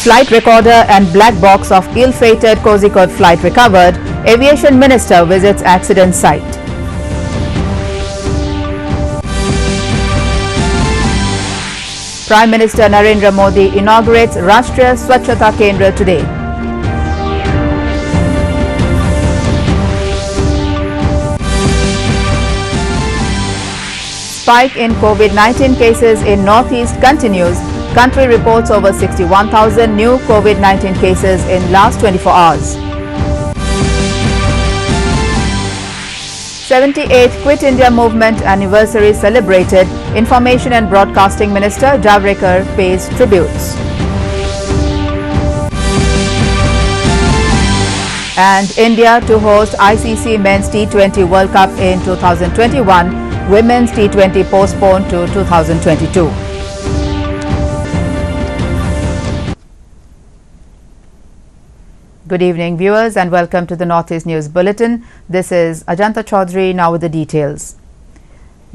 Flight recorder and black box of ill-fated Kozhikode flight recovered. Aviation Minister visits accident site. Prime Minister Narendra Modi inaugurates Rashtriya Swachhata Kendra today. Spike in COVID-19 cases in Northeast continues. Country reports over 61,000 new COVID-19 cases in last 24 hours. 78th Quit India Movement anniversary celebrated. Information and Broadcasting Minister Javadekar pays tributes. And India to host ICC Men's T20 World Cup in 2021. Women's T20 postponed to 2022. Good evening, viewers, and welcome to the Northeast News Bulletin. This is Ajanta Chaudhary, now with the details.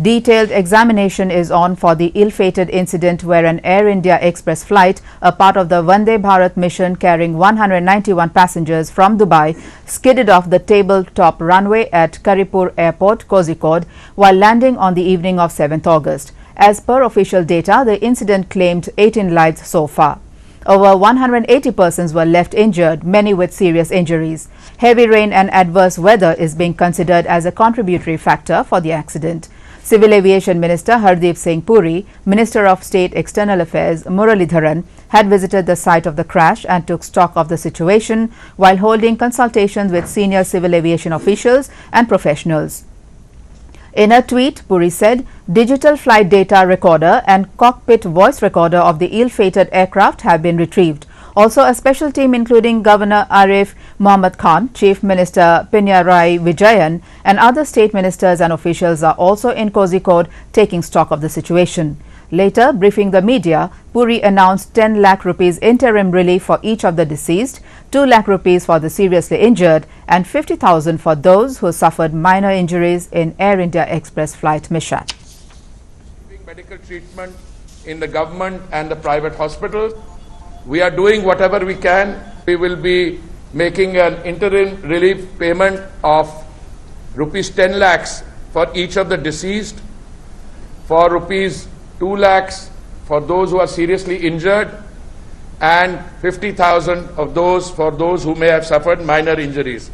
Detailed examination is on for the ill-fated incident where an Air India Express flight, a part of the Vande Bharat mission carrying 191 passengers from Dubai, skidded off the tabletop runway at Karipur Airport, Kozhikode, while landing on the evening of 7th August. As per official data, the incident claimed 18 lives so far. Over 180 persons were left injured, many with serious injuries. Heavy rain and adverse weather is being considered as a contributory factor for the accident. Civil Aviation Minister Hardeep Singh Puri, Minister of State External Affairs Muralidharan had visited the site of the crash and took stock of the situation while holding consultations with senior civil aviation officials and professionals. In a tweet, Puri said, digital flight data recorder and cockpit voice recorder of the ill-fated aircraft have been retrieved. Also, a special team including Governor Arif Mohammad Khan, Chief Minister Pinarayi Vijayan and other state ministers and officials are also in Kozhikode taking stock of the situation. Later, briefing the media, Puri announced 10 lakh rupees interim relief for each of the deceased, 2 lakh rupees for the seriously injured and 50,000 for those who suffered minor injuries in Air India Express flight mishap. Medical treatment in the government and the private hospitals. We are doing whatever we can. We will be making an interim relief payment of rupees 10 lakhs for each of the deceased, for rupees 2 lakhs for those who are seriously injured, and 50,000 of those for those who may have suffered minor injuries.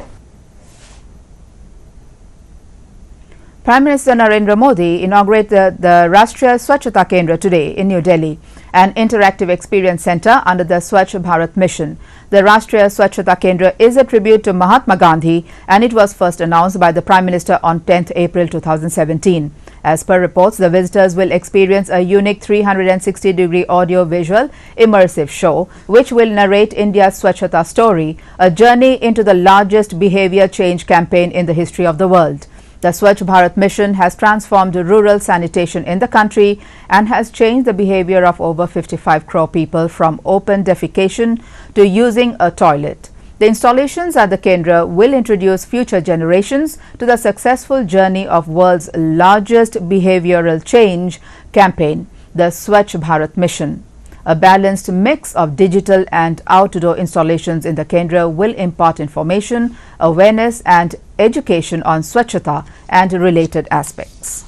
Prime Minister Narendra Modi inaugurated the Rashtriya Swachhata Kendra today in New Delhi, an interactive experience centre under the Swachh Bharat mission. The Rashtriya Swachhata Kendra is a tribute to Mahatma Gandhi and it was first announced by the Prime Minister on 10th April 2017. As per reports, the visitors will experience a unique 360-degree audio-visual immersive show which will narrate India's Swachhata story, a journey into the largest behaviour change campaign in the history of the world. The Swachh Bharat mission has transformed rural sanitation in the country and has changed the behavior of over 55 crore people from open defecation to using a toilet. The installations at the Kendra will introduce future generations to the successful journey of world's largest behavioral change campaign, the Swachh Bharat mission. A balanced mix of digital and outdoor installations in the Kendra will impart information, awareness and education on Swachhata and related aspects.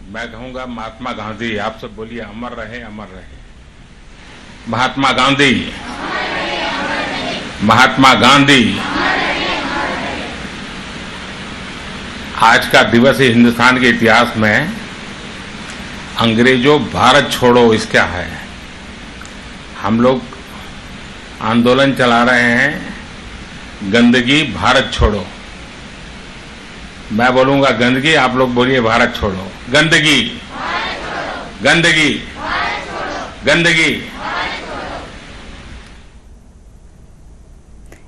मैं कहूँगा महात्मा गांधी, आप सब बोलिए अमर रहे, अमर रहे। महात्मा गांधी, महात्मा गांधी। आज का दिवस हिंदुस्तान के इतिहास में अंग्रेजों भारत छोड़ो इसका है। हम लोग आंदोलन चला रहे हैं गंदगी भारत छोड़ो। मैं बोलूंगा गंदगी, आप लोग बोलिए भारत छोड़ो। गंदगी, गंदगी, गंदगी।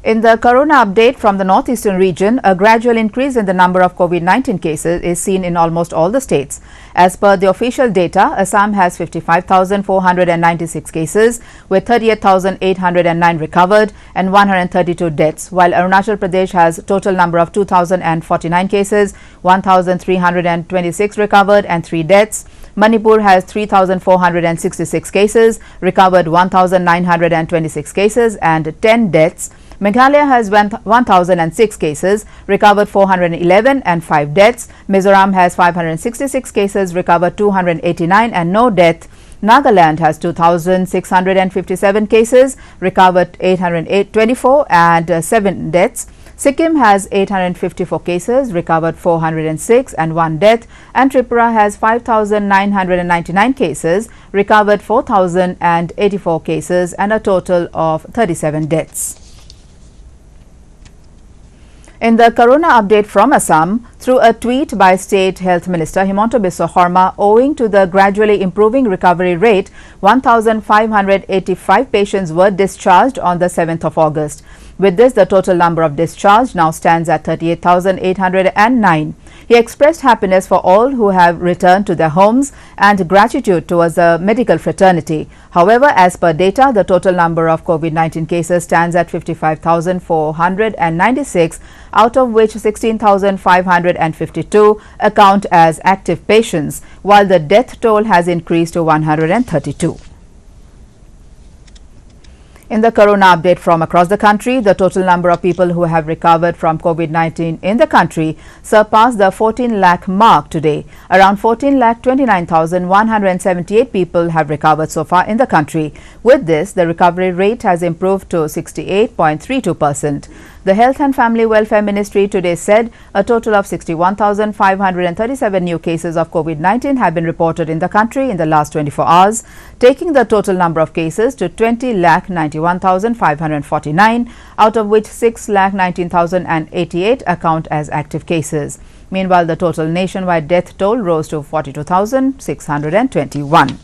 In the corona update from the northeastern region, a gradual increase in the number of COVID-19 cases is seen in almost all the states. As per the official data, Assam has 55,496 cases with 38,809 recovered and 132 deaths, while Arunachal Pradesh has total number of 2,049 cases, 1,326 recovered and 3 deaths. Manipur has 3,466 cases, recovered 1,926 cases and 10 deaths. Meghalaya has 1,006 cases, recovered 411 and 5 deaths. Mizoram has 566 cases, recovered 289 and no death. Nagaland has 2,657 cases, recovered 824 and 7 deaths. Sikkim has 854 cases, recovered 406 and 1 death, and Tripura has 5,999 cases, recovered 4,084 cases and a total of 37 deaths. In the corona update from Assam, through a tweet by State Health Minister Himanta Biswa Sarma, owing to the gradually improving recovery rate, 1,585 patients were discharged on the 7th of August. With this, the total number of discharged now stands at 38,809. He expressed happiness for all who have returned to their homes and gratitude towards the medical fraternity. However, as per data, the total number of COVID-19 cases stands at 55,496, out of which 16,552 account as active patients, while the death toll has increased to 132. In the corona update from across the country, the total number of people who have recovered from COVID-19 in the country surpassed the 14 lakh mark today. Around 14,29,178 people have recovered so far in the country. With this, the recovery rate has improved to 68.32%. The Health and Family Welfare Ministry today said a total of 61,537 new cases of COVID-19 have been reported in the country in the last 24 hours, taking the total number of cases to 20,91,549, out of which 6,19,088 account as active cases. Meanwhile, the total nationwide death toll rose to 42,621.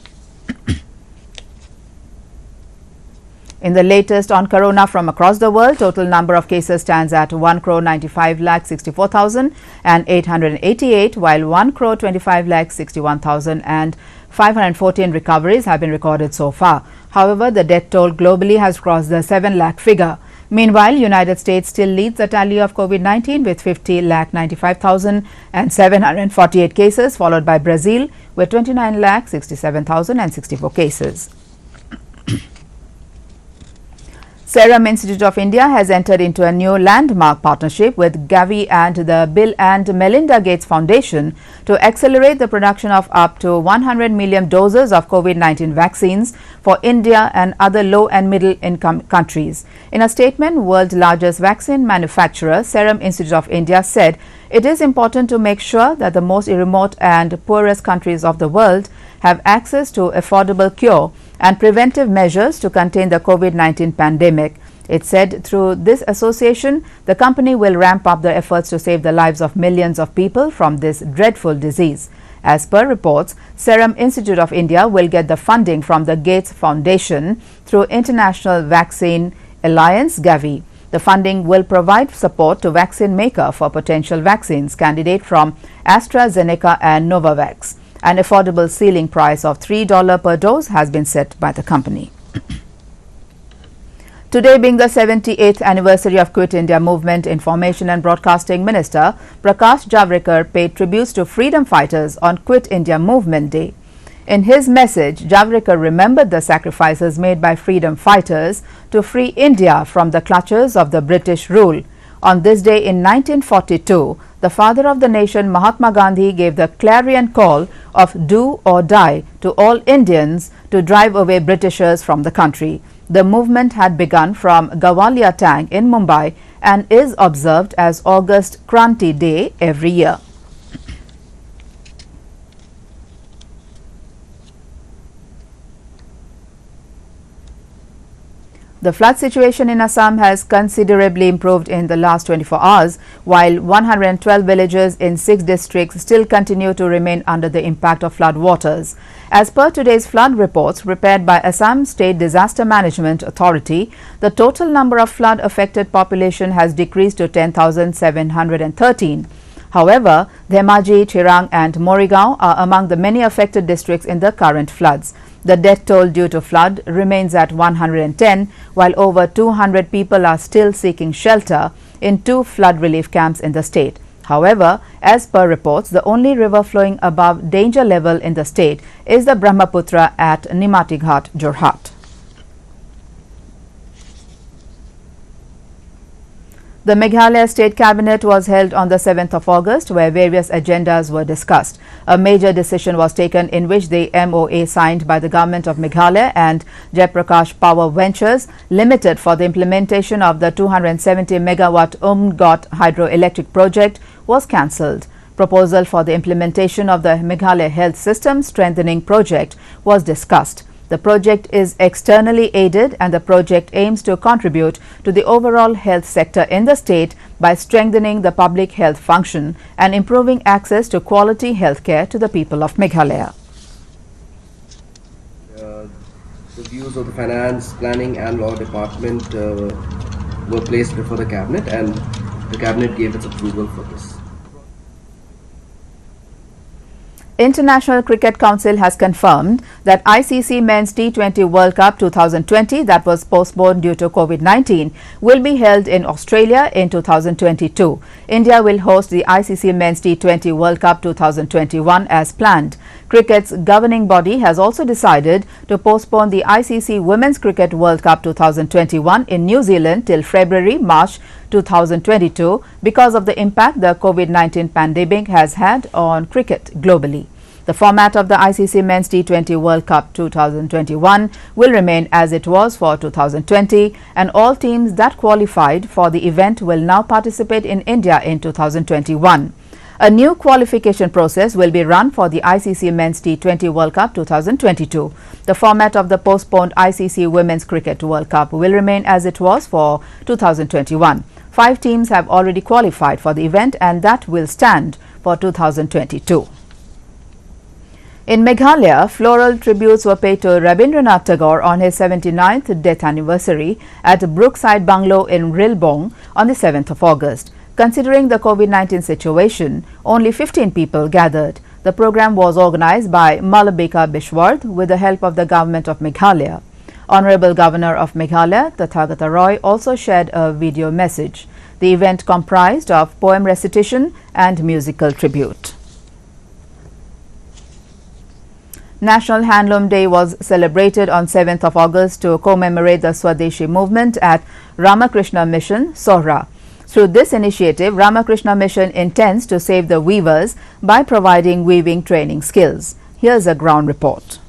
In the latest on corona from across the world, total number of cases stands at 1,95,64,888, while 1,25,61,514 recoveries have been recorded so far. However, the death toll globally has crossed the 7 lakh figure. Meanwhile, United States still leads the tally of COVID-19 with 50,95,748 cases, followed by Brazil with 29,67,064 cases. Serum Institute of India has entered into a new landmark partnership with Gavi and the Bill and Melinda Gates Foundation to accelerate the production of up to 100 million doses of COVID-19 vaccines for India and other low and middle income countries. In a statement, world's largest vaccine manufacturer, Serum Institute of India, said it is important to make sure that the most remote and poorest countries of the world have access to affordable cure and preventive measures to contain the COVID-19 pandemic. It said through this association, the company will ramp up the efforts to save the lives of millions of people from this dreadful disease. As per reports, Serum Institute of India will get the funding from the Gates Foundation through International Vaccine Alliance Gavi. The funding will provide support to vaccine maker for potential vaccines candidate from AstraZeneca and Novavax. An affordable ceiling price of $3 per dose has been set by the company. Today being the 78th anniversary of Quit India movement, Information and Broadcasting Minister Prakash Javadekar paid tributes to freedom fighters on Quit India Movement Day. In his message, Javadekar remembered the sacrifices made by freedom fighters to free India from the clutches of the British rule. On this day in 1942, the father of the nation, Mahatma Gandhi, gave the clarion call of do or die to all Indians to drive away Britishers from the country. The movement had begun from Gawaliya Tang in Mumbai and is observed as August Kranti Day every year. The flood situation in Assam has considerably improved in the last 24 hours, while 112 villages in 6 districts still continue to remain under the impact of flood waters. As per today's flood reports prepared by Assam State Disaster Management Authority, the total number of flood-affected population has decreased to 10,713. However, Dhemaji, Chirang and Morigaon are among the many affected districts in the current floods. The death toll due to flood remains at 110, while over 200 people are still seeking shelter in 2 flood relief camps in the state. However, as per reports, the only river flowing above danger level in the state is the Brahmaputra at Nimati Ghat, Jorhat. The Meghalaya State Cabinet was held on the 7th of August, where various agendas were discussed. A major decision was taken in which the MOA signed by the Government of Meghalaya and Jayaprakash Power Ventures Limited for the implementation of the 270 megawatt Umngot hydroelectric project was cancelled. Proposal for the implementation of the Meghalaya Health System Strengthening Project was discussed. The project is externally aided and the project aims to contribute to the overall health sector in the state by strengthening the public health function and improving access to quality health care to the people of Meghalaya. The views of the Finance, Planning and Law Department were placed before the Cabinet, and the Cabinet gave its approval for this. International Cricket Council has confirmed that ICC Men's T20 World Cup 2020 that was postponed due to COVID-19 will be held in Australia in 2022. India will host the ICC Men's T20 World Cup 2021 as planned. Cricket's governing body has also decided to postpone the ICC Women's Cricket World Cup 2021 in New Zealand till February-March 2022 because of the impact the COVID-19 pandemic has had on cricket globally. The format of the ICC Men's T20 World Cup 2021 will remain as it was for 2020, and all teams that qualified for the event will now participate in India in 2021. A new qualification process will be run for the ICC Men's T20 World Cup 2022. The format of the postponed ICC Women's Cricket World Cup will remain as it was for 2021. 5 teams have already qualified for the event, and that will stand for 2022. In Meghalaya, floral tributes were paid to Rabindranath Tagore on his 79th death anniversary at Brookside Bungalow in Rilbong on the 7th of August. Considering the COVID-19 situation, only 15 people gathered. The program was organized by Malabika Bishwarth with the help of the Government of Meghalaya. Honorable Governor of Meghalaya, Tathagata Roy, also shared a video message. The event comprised of poem recitation and musical tribute. National Handloom Day was celebrated on 7th of August to commemorate the Swadeshi movement at Ramakrishna Mission, Sohra. Through this initiative, Ramakrishna Mission intends to save the weavers by providing weaving training skills. Here's a ground report.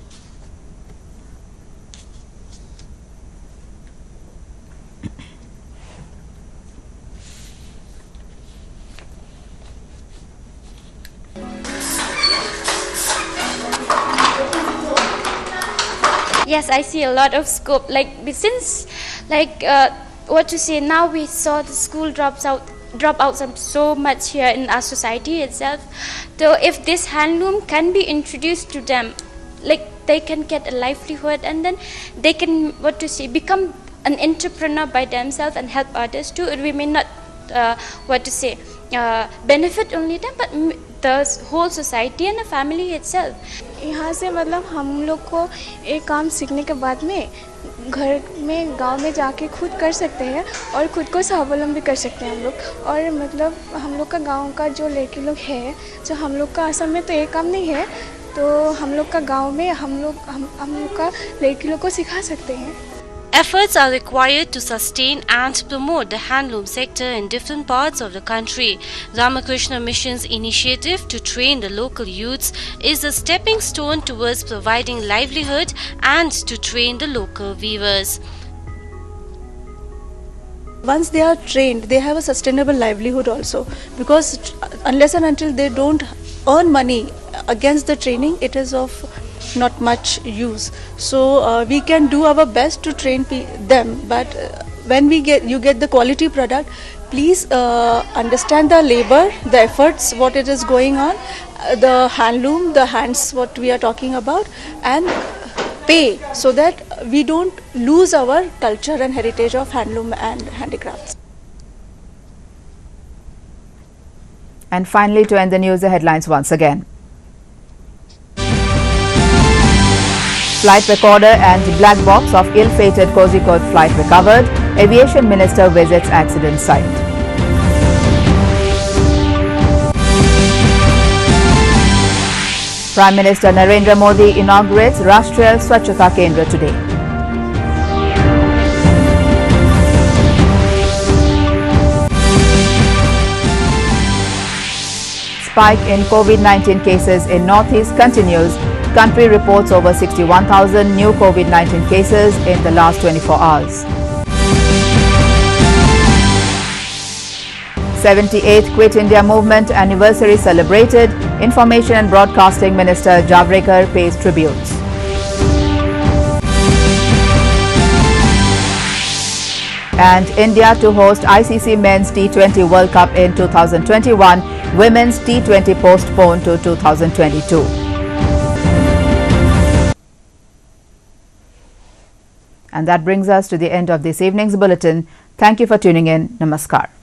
Yes, I see a lot of scope. Since what to say, now we saw the school dropouts so much here in our society itself. So if this handloom can be introduced to them, they can get a livelihood, and then they can become an entrepreneur by themselves and help others too. We may not benefit only them, but the whole society and the family itself. यहाँ से मतलब हम लोग को एक काम सीखने के बाद में घर में गांव में जाके खुद कर सकते हैं और खुद को स्वावलंबी कर सकते हैं हम लोग। और मतलब हम लोग का गांव का जो लड़के लोग हैं, जो हम लोग का असम में तो एक काम नहीं है, तो हम लोग का गांव में हम लोग का लड़की लोग को सिखा सकते हैं। Efforts are required to sustain and promote the handloom sector in different parts of the country. Ramakrishna Mission's initiative to train the local youths is a stepping stone towards providing livelihood and to train the local weavers. Once they are trained, they have a sustainable livelihood also, because unless and until they don't earn money against the training, it is of not much use. So we can do our best to train them, but when you get the quality product, please understand the labor, the efforts, what it is going on, the handloom, the hands, what we are talking about, and pay, so that we don't lose our culture and heritage of handloom and handicrafts. And finally, to end the news, the headlines once again. Flight recorder and black box of ill-fated Kozhikode flight recovered. Aviation Minister visits accident site. Prime Minister Narendra Modi inaugurates Rashtriya Swachhata Kendra today. Spike in COVID-19 cases in Northeast continues. Country reports over 61,000 new COVID-19 cases in the last 24 hours. 78th Quit India Movement anniversary celebrated. Information and Broadcasting Minister Javadekar pays tributes. And India to host ICC Men's T20 World Cup in 2021. Women's T20 postponed to 2022. And that brings us to the end of this evening's bulletin. Thank you for tuning in. Namaskar.